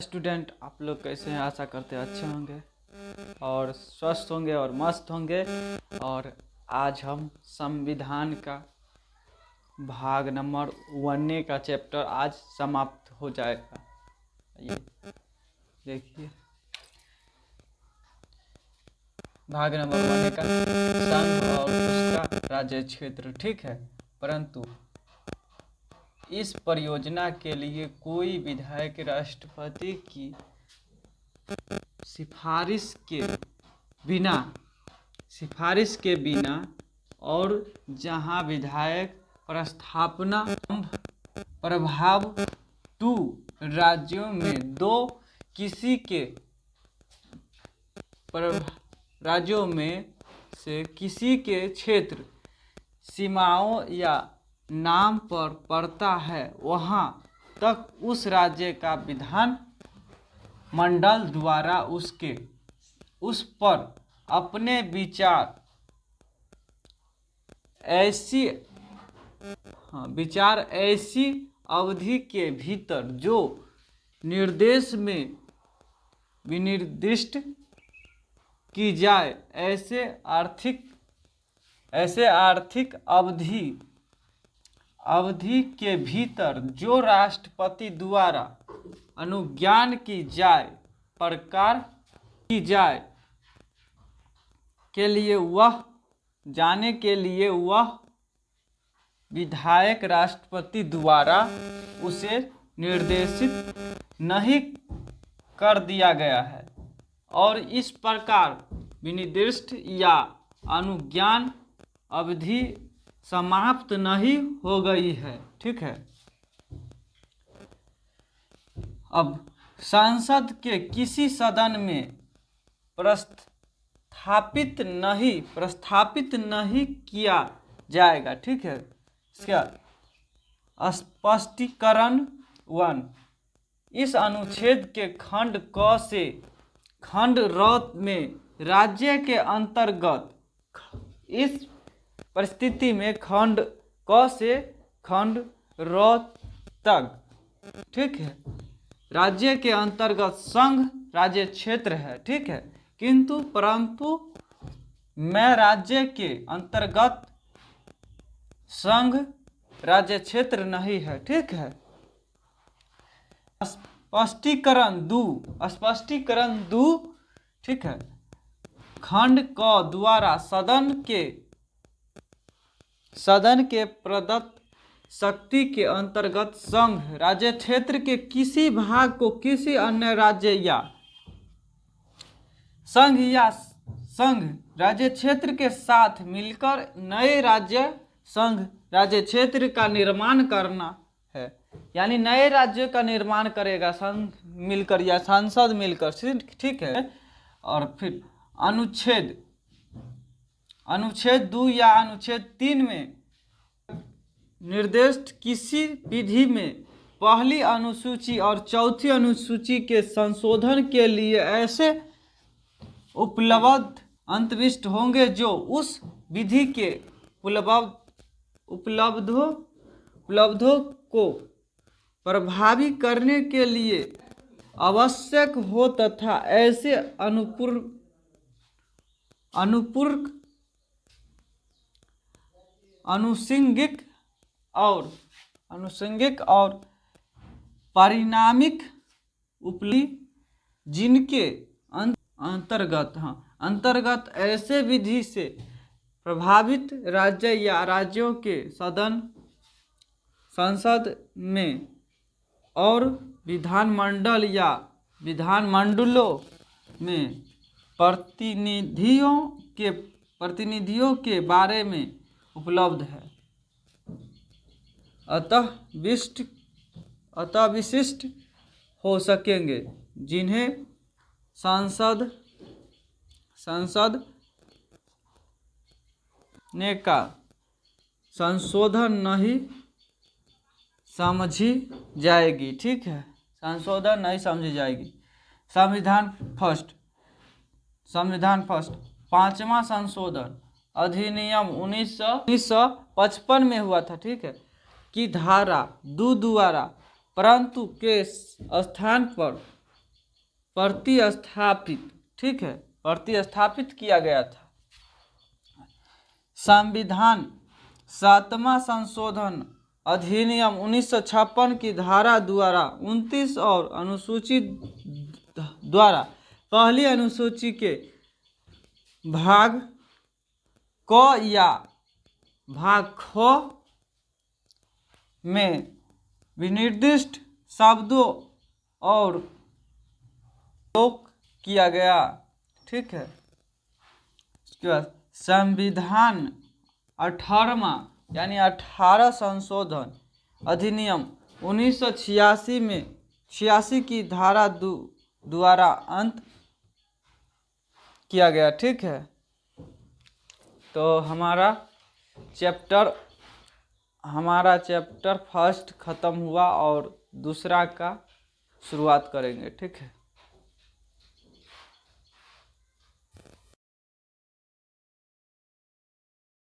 Student, आप लोग कैसे हैं? आशा करते हैं अच्छे होंगे और स्वस्थ होंगे और मस्त होंगे। और आज हम संविधान का भाग नंबर 1 का चैप्टर आज समाप्त हो जाएगा। ये देखिए, भाग नंबर 1 का संघ और उसका राज्य क्षेत्र, ठीक है। परंतु इस परियोजना के लिए कोई विधायक राष्ट्रपति की सिफारिश के बिना और जहां विधायक प्रस्थापना प्रभाव 2 राज्यों में से किसी के क्षेत्र सीमाओं या नाम पर पड़ता है, वहां तक उस राज्य का विधान मंडल द्वारा उस पर अपने विचार ऐसी अवधि के भीतर जो निर्देश में विनिर्दिष्ट की जाए, ऐसे आर्थिक अवधि के भीतर जो राष्ट्रपति द्वारा अनुज्ञान की जाए के लिए वह विधायक राष्ट्रपति द्वारा उसे निर्देशित नहीं कर दिया गया है और इस प्रकार विनिर्दिष्ट या अनुज्ञान अवधि समाप्त नहीं हो गई है, ठीक है। अब संसद के किसी सदन में प्रस्थापित नहीं किया जाएगा, ठीक है। इसका स्पष्टीकरण 1, इस अनुच्छेद के खंड क से खंड र में राज्य के अंतर्गत, इस परिस्थिति में खंड क से खंड र तक, ठीक है, राज्य के अंतर्गत संघ राज्य क्षेत्र है, ठीक है। परंतु मैं राज्य के अंतर्गत संघ राज्य क्षेत्र नहीं है, ठीक है। स्पष्टीकरण 2, ठीक है, खंड क द्वारा सदन के प्रदत्त शक्ति के अंतर्गत संघ राज्य क्षेत्र के किसी भाग को किसी अन्य राज्य या संघ राज्य क्षेत्र के साथ मिलकर नए राज्य संघ राज्य क्षेत्र का निर्माण करना है। यानी नए राज्य का निर्माण करेगा संघ मिलकर या संसद मिलकर, ठीक है। और फिर अनुच्छेद 2 या अनुच्छेद 3 में निर्दिष्ट किसी विधि में पहली अनुसूची और चौथी अनुसूची के संशोधन के लिए ऐसे उपलब्ध अंतरिष्ट होंगे जो उस विधि के उपलब्धों को प्रभावी करने के लिए आवश्यक हो तथा ऐसे अनुषंगिक और परिणामिक उपलब्धि जिनके अंतर्गत ऐसे विधि से प्रभावित राज्य या राज्यों के संसद में और विधानमंडल या विधानमंडलों में प्रतिनिधियों के बारे में उपलब्ध है, अतः विशिष्ट हो सकेंगे, जिन्हें संसद ने का संशोधन नहीं समझी जाएगी, ठीक है। संशोधन नहीं समझी जाएगी। संविधान फर्स्ट 5वां संशोधन अधिनियम 1955 में हुआ था, ठीक है, कि धारा 2 द्वारा परंतु के स्थान पर प्रतिस्थापित, ठीक है, प्रतिस्थापित किया गया था। संविधान 7वां संशोधन अधिनियम 1956 की धारा द्वारा 29 और अनुसूची द्वारा पहली अनुसूची के भाग क या भाग ख में विनिर्दिष्ट शब्दों और प्रयोग किया गया, ठीक है। उसके बाद संविधान 18वां यानी 18 संशोधन अधिनियम 1986 में 86 की धारा द्वारा अंत किया गया, ठीक है। तो हमारा चैप्टर फर्स्ट ख़त्म हुआ और दूसरा का शुरुआत करेंगे, ठीक है।